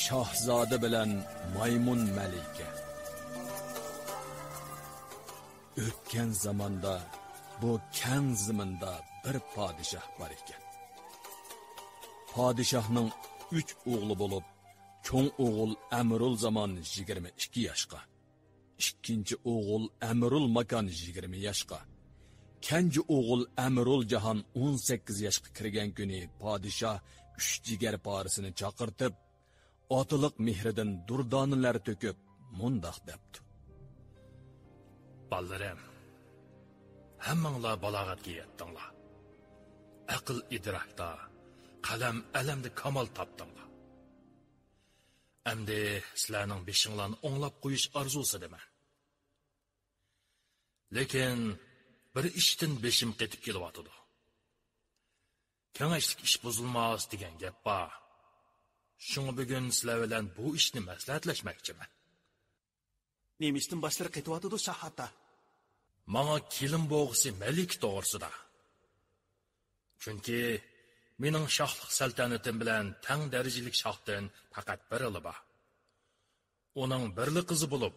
Şahzade bilen maymun melike. Ötken zamanda bu keng ziminde bir padişah var iken. Padişahның 3 oğlu bolup, çoğun oğul Əmirul Zaman 22 yaşqa, ikkinchi oğul Əmirul Makan 20 yaşqa, kenci oğul Əmirul Jahan 18 yaşqa kirgen günü padişah 3 jigar parisini chaqirtib, otiliq mehridan durdonilar to'kib, mundaq debdi. Ballarim, hammanglar balog'atga yetdinglar. Aql idrokda, qalam alamda kamal topdinglar. Endi sizlarning beshinglarni o'nglab qo'yish orzusidaman. Lekin bir ishdan beshim qetib kelyotdi. Kengashlik ish buzilmas degan gap bor. Shunga bugun sizlar bilan bu ishni maslahatlashmoqchiman. Nima ishdan boshlar qetyotdi Shahata? Manga kelin bo'g'isi Malik to'g'risida. Chunki mening shohlik saltanatim bilan tang darajalik shohdan faqat bir yili bor. Uning birli qizi bo'lib,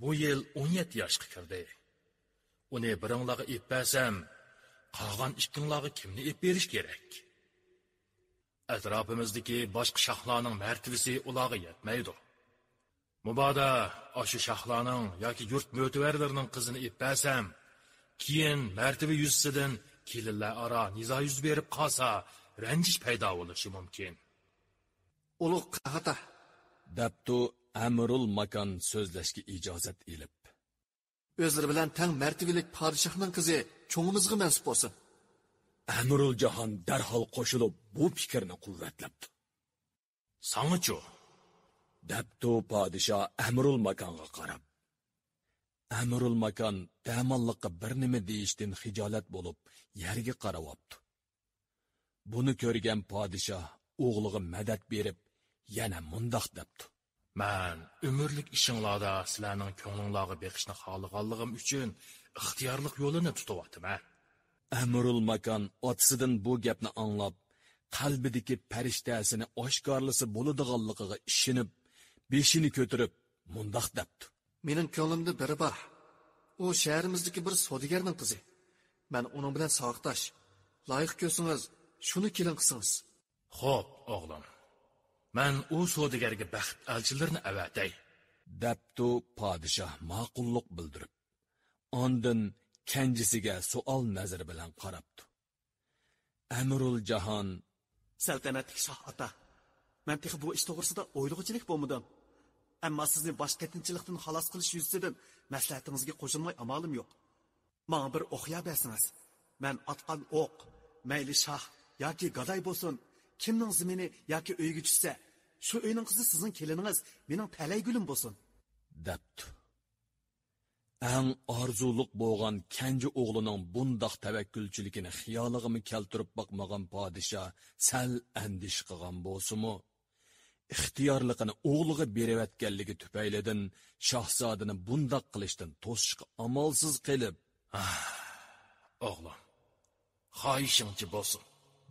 bu yil 17 yoshga kirdi. Uni biringlarga ep bersam, qolgan ikkinglarga kimni ep berish kerak? Atrofimizdagi boshqa shohlarning martabasi ularga yetmaydi. Mubodo o'sha shohlarning yoki yurt mo'tavarlarining qizini ep bersam, keyin martaba yuzsidan kelinlar aro nizo yuz berib qolsa, ranjish paydo bo'lishi mumkin. Ulug' Qahata Dabtu Əmirul Makan so'zlashga ijozat elib. O'zlari bilan tang martabalik podshohning qizi cho'ngimizga mansub bo'lsin. Əmirul Jahan darhol qo'shilib bu fikrni quvvatlabdi. Sang'ichu Dabtu podshoh Əmirul Makonga qarab. Əmirul Makon damonliqqa bir nima deyishdan xijolat bo'lib, yerga qarayapti. Buni ko'rgan podshoh o'g'liga madad berib, yana mundoq debdi. Men umrlik ishinglarda sizlarning ko'nglinglarga beqishni xohlaganligim uchun ixtiyorlik yo'lini tutyapman. Əmirul Makon otasidan bu gapni anglab, qalbidagi farishtasini oshkorlasa bo'ladiganligiga ishonib, beshini ko'tarib, mundoq debdi. Mening ko'nglimda biri bor. U shaharimizdagi bir savdogarning qizi. Men uning bilan sog'tash. Loyiq ko'rsangiz, shuni kelin qilsangiz. Xo'p, o'g'lim. Men u savdogarga baxt elchilarini avatay. Dabtu podshoh ma'qullik bildirib, ondan kenjisiga savol nazari bilan qarabdi. Əmirul Jahan Saltanatli shoh ota, men texi bu ish to'g'risida o'ylag'uchilik bo'lmadim. Ammo sizni bosh qatinchilikdan xalos qilish yuzasidan maslahatingizga qo'shilmay amalim yo'q. Menga bir o'qya bersangiz, men otgan o'q, mayli shoh yoki gaday bo'lsin, kimning zimini yoki uyga tushsa, shu uyning qizi sizning keliningiz, mening talaygülim bo'lsin, debdi. Eng orzuliq bo'lgan kenji o'g'lining bundoq tavakkulchiligini xiyoliga keltirib boqmagan podshoh sal andish qilgan bo'lsa-mu, ixtiyorligini o'g'liga beravatganligi tufaylidan shahzodani bundoq qilishdan to'sishga amalsiz qilib, o'g'lim, xohishingchi bo'lsin,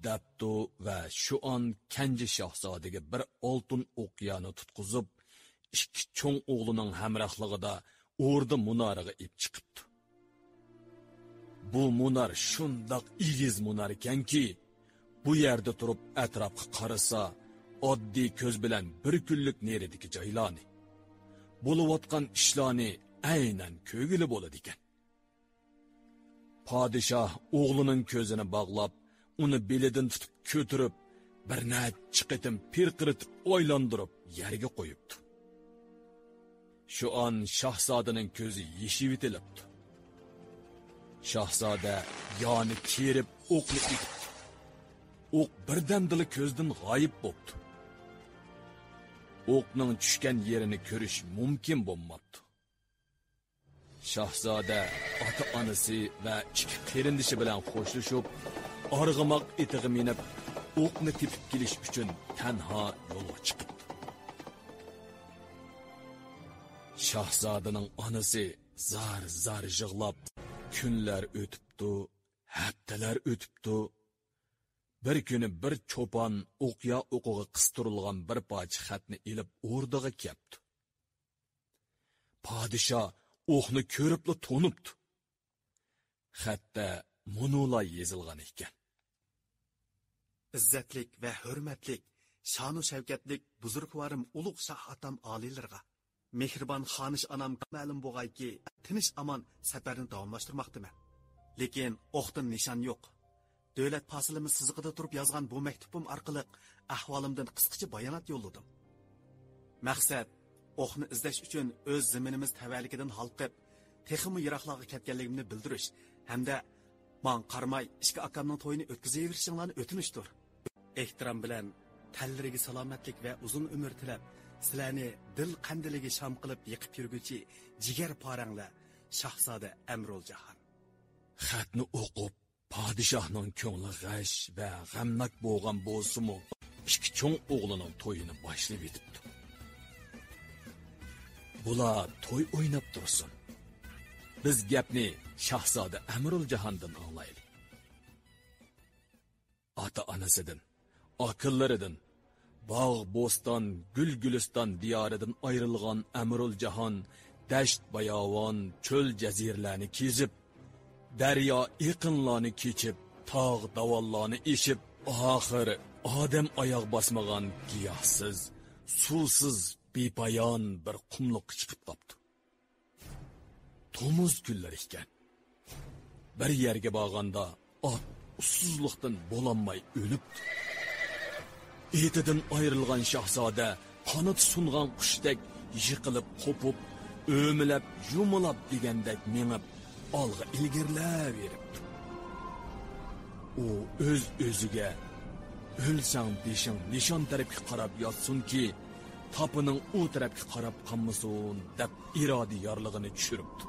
debdi va shu on kenji shahzodaga bir oltin o'qyani tutqizib, ikki cho'ng o'g'lining hamrohligida o'rda munoraga ip chiqibdi. Bu munar shundoq igiz munar ekanki, bu yerda turib atrofga qarasa, oddiy ko'z bilan bir kunlik neridagi joylarni, bo'layotgan ishlarni aynan ko'gili bo'ladi ekan. Podshoh o'g'lining ko'zini bog'lab, uni belidan tutib ko'tirib, bir necha qitim pirqiritib o'ylantirib yerga qo'yibdi. Shu on shahzodaning ko'zi yeshib etilibdi. Shahzoda yoni kerib o'qni itibdi. O'q birdamdila ko'zdan g'oyib bo'ldi. O'qning tushgan yerini ko'rish mumkin bo'lmabdi. Shahzoda ota-onasi va ikki qarindishi bilan xo'shlashib, arg'amoq etiga minib, o'qni tepib kelish uchun tanho yo'lga chiqdi. Shahzodaning onasi zar yig'lab, kunlar o'tibdi, haftalar o'tibdi. Bir kuni bir cho'pon o'qya o'qig'i qistirilgan bir parcha xatni ilib o'rdiga kelibdi. Podsho o'qni ko'ribli to'nibdi. Xatda munolar yozilgan ekan. İzzatlik va hurmatlik, shonu shavkatlik buzurgvarim ulug' shoh atam oliylarga, mehribon xonish anam ma'lum bo'lgayki, tinch amon safarni davomlashtirmoqdaman. Lekin o'qdan nishon yo'q. Davlat posilimiz siziqida turib yozgan bu maktubim orqali ahvolimdan qisqacha bayonot yo'lladim. Maqsad o'qni izlash uchun o'z zaminimiz tavalligidan halqib, texmi yiroqlarga ketganligimni bildirish hamda man qarmay ikki akamning to'yini o'tkazaverishinglarni o'tinishdir. Ehtirom bilan tallariga salomatlik va uzun umr tilab, sizlarni dil qandiliga sham qilib yiqib yurguchi jigar poranglar Shahzoda Amruljahan. Xatni o'qib, podshohning ko'ngli g'ash va g'amnak bo'lgan bo'lsa-mu, ikki cho'ng o'g'lining to'yini boshlab etibdi. Bular to'y o'ynab tursin. Biz gapni Shahzoda Amruljahandan anglaylik. Ota-onasidan, akillaridan, bog' bo'ston, gul-guliston diyoridan ayrilgan Amruljahan dasht bayovon, cho'l jazirlarni kezib, daryo iqinlarni kechib, tog' davollarni eshib, oxiri odam oyoq bosmagan giyohsiz, suvsiz, bepoyon bir qumliqqa chiqib qopti. Tomuz kunlar ekan. Bir yerga borganda ot ussizlikdan bo'lanmay o'libdi. Etidan ayrilgan Shahzoda qanot sungan qushdek yiqilib qo'pib, o'milab, yumilab degandek mengib olg'a ilgirlaveribdi. U o'z-o'ziga o'lsang beshing nishon tarafga qarab yotsinki, topining u tarafga qarab qolmasin deb irodiy yorlig'ini tushiribdi.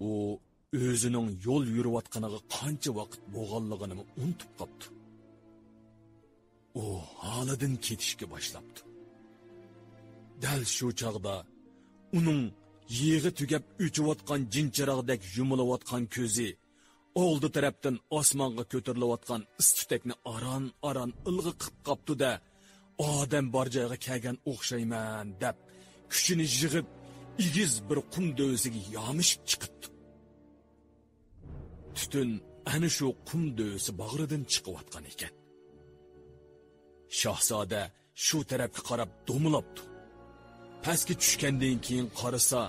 U o'zining yo'l yurayotganiga qancha vaqt bo'lganligini unutib qopti. U holidan ketishga boshlabdi. Dal shu chog'da uning yig'i tugab o'chayotgan jinchirog'dek yumilayotgan ko'zi oldi tarafdan osmonga ko'tarilayotgan istitakni aran ilg'i qilib qopdi-da, odam bor joyga kelgan o'xshayman deb kuchini yig'ib igiz bir qum dövsiga yomishib chiqibdi. Tutun ana shu qum dövsi bag'ridan chiqayotgan ekan. Shahzoda shu tarafga qarab do'milabdi. Pastga tushgandan keyin qarasa,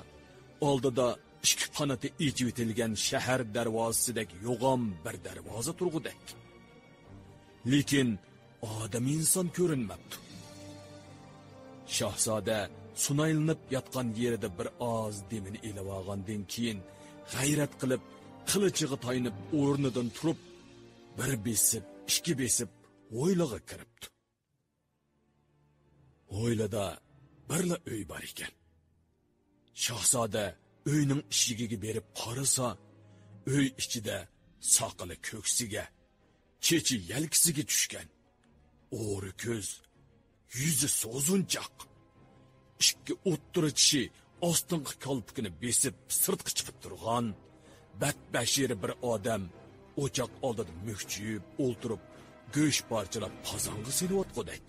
oldida ikki qanoti ichib etilgan shahar darvozasidek yo'g'on bir darvoza turg'udek. Lekin odam inson ko'rinmabdi. Shahzoda sunaylinib yotgan yerida bir oz demini elib olgandan keyin g'ayrat qilib qilichiga tayinib o'rnidan turib, bir besib, ikki besib o'yliga kiribdi. O'ylida birla uy bor ekan. Shahzoda uyning eshigiga berib qarasa, uy ichida soqili ko'ksiga, chechi yelkisiga tushgan, o'ri ko'z, yuzi so'zunchoq, ikki o'ttiri tishi ostinqi kolpikini besib sirtqa chiqib turgan, badbashiri bir odam o'choq oldida mukchiyib o'ltirib, go'sht parchalab qozonga selayotgandek.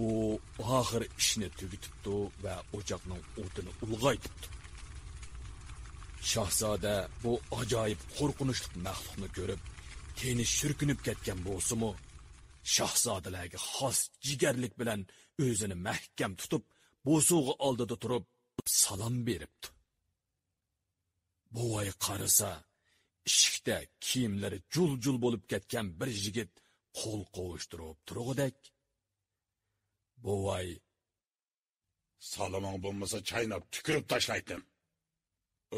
U oxir ishni tugitibdi va o'choqning o'tini ulg'aytibdi. Shahzoda bu ajoyib qo'rqinchli maxluqni ko'rib, teni shurkinib ketgan bo'lsa-mu, shahzodalarga xos jigarlik bilan o'zini mahkam tutib, bo'sug'i oldida turib salom beribdi. Buvay qarasa, ishikda kiyimlari jul-jul bo'lib ketgan bir yigit qo'l qovushtirib turg'udek. Buvay, saloming bo'lmasa chaynab tukirib tashlaydim.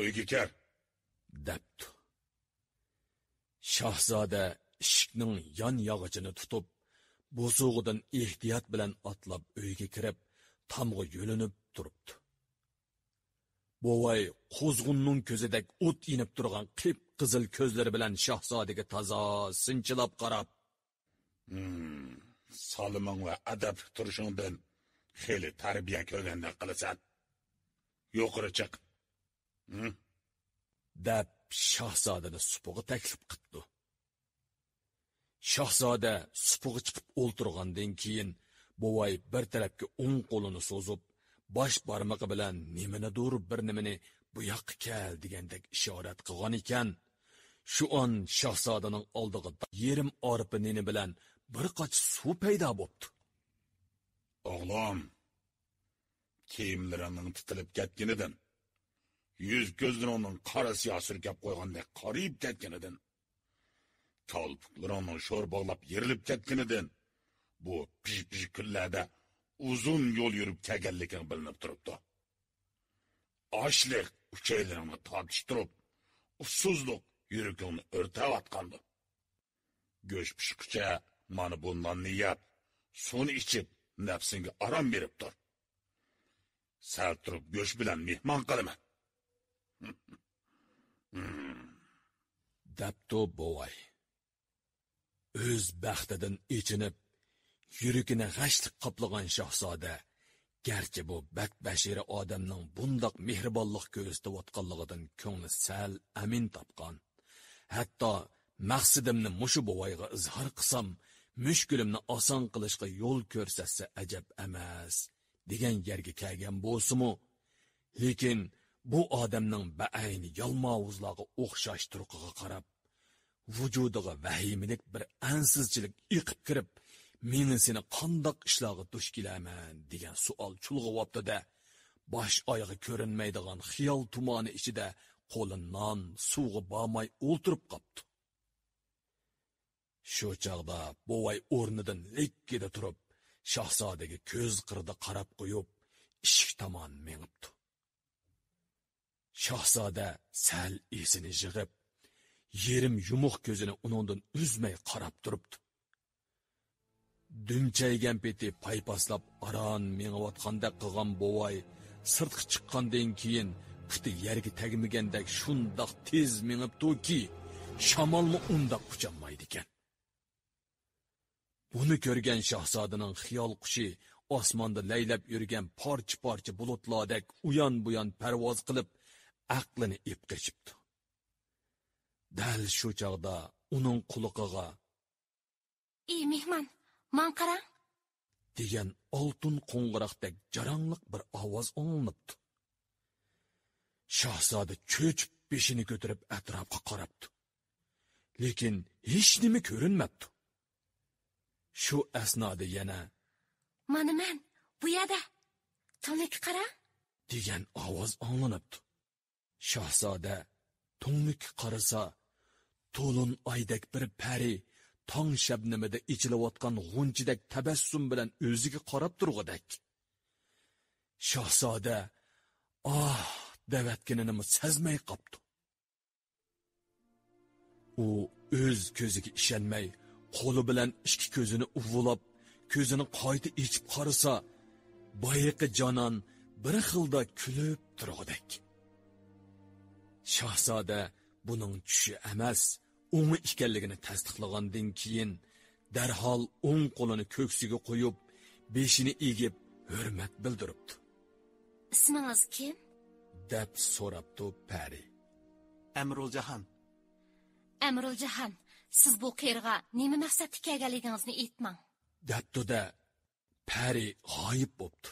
Uyga kel, debdi. Shahzoda ishikning yon yog'ichini tutib, bo'sug'idan ehtiyot bilan otlab uyga kirib, tomga yo'linib turibdi. Buvay qo'zg'unning ko'zidek o't inib turgan qip-qizil ko'zlari bilan shahzodaga toza sinchilab qarab, saliming va adab turishingdan xeli tarbiya ko'rgandek qilasan. Yuqori chiq. deb shahzodani supuga taklif qildi. Shahzoda supuga chiqib o'ltirgandan keyin buvay bir tarafga o'ng qo'lini so'zib, bosh barmog'i bilan nimanidir bir nimani bu yoqqa kel degandek ishorat qilgan ekan. Shu on shahzodaning oldiga yerim orpa nini bilan bir qoch suv paydo bo'ldi. Oğlum, kiyimlerining titilib ketganidan, yüz gözün onun qara siyah sürkep qo'ygandek qariyib ketganidan, kolpuklaring sho'r bog'lab yerilib ketganidan, bu pish kunlarda uzun yo'l yurib kelganliging bilinib turibdi. Ochlik uchaylaringni tortishtirib, usuzlik yuragingni o'rtayotgandi. Go'sh pishqicha mana bundan niyat, suvni ichib nafsingga aram berib tur. Sal turib go'sh bilan mehmon qilaman. Dabto buvay. O'z baxtidan ichinib, yuragini g'ashlik qoplagan shahzoda, garchi bu bakbashira odamning bundoq mehribonlik ko'rsatayotganligidan ko'ngli sal amin topgan. Hatto maqsadimni mushu buvayga izhor qilsam, mushkulimni oson qilishga yo'l ko'rsatsa ajab emas, degan yerga kelgan bo'lsa-mu, lekin bu odamning ba'ayni yalmovuzlarga o'xshash turqiga qarab, vujudiga vahimalik bir ansizchilik iqib kirib, meni seni qandoq ishlarga duch kelaman degan savol chulg'ayapti-da, bosh oyog'i ko'rinmaydigan xiyol tumoni ichida qo'li non, suvga bormay o'ltirib qopti. Shu chog'da buvay o'rnidan likkida turib, shahzodaga ko'z qirda qarab qo'yib, eshik tomon mengibdi. Shahzoda sal esini yig'ib, yerim yumuq ko'zini uningdan uzmay qarab turibdi. Dumchaygan peti paypaslab aron mengayotgandek qilgan buvay sirtqa chiqqandan keyin puti yerga tegmagandek shundoq tez mengibdi-ki, shamolmi unda quchanmaydi ekan. Buni ko'rgan shahzodaning xiyol qushi osmonda laylab yurgan parcha-parcha bulutlardek uyon-buyon parvoz qilib, aqlini ip qochibdi. Dal shu chog'da uning quloqiga "Ey mehmon, man qarang" degan oltin qo'ng'iroqdek jarangliq bir ovoz olinibdi. Shahzoda cho'chib beshini ko'tarib atrofga qarabdi. Lekin hech nima ko'rinmabdi. Shu asnoda yana "Mana men bu yerda. Tonlik qarang" degan ovoz olinibdi. Shahzoda tonlik qarasa, to'lin oydek bir pari tong shabnimida ichilayotgan g'unchidek tabassum bilan o'ziga qarab turg'idek. Shahzoda davatganini sezmay qopdi. U o'z ko'ziga ishonmay, qo'li bilan ikki ko'zini uvulab, ko'zini qayta ichib qarasa, boyiqi jonon bir xilda kulib turg'idek. Shahzoda buning tushi emas, o'ngi ekanligini tasdiqlagandan keyin darhol o'ng qo'lini ko'ksiga qo'yib, beshini egib hurmat bildiribdi. "Ismingiz kim?" deb so'rabdi pari. Amruljahan. Amruljahan, siz bu qerga nima maqsadda kelganligingizni aytmang. Dabdi-da pari g'oyib bo'ldi.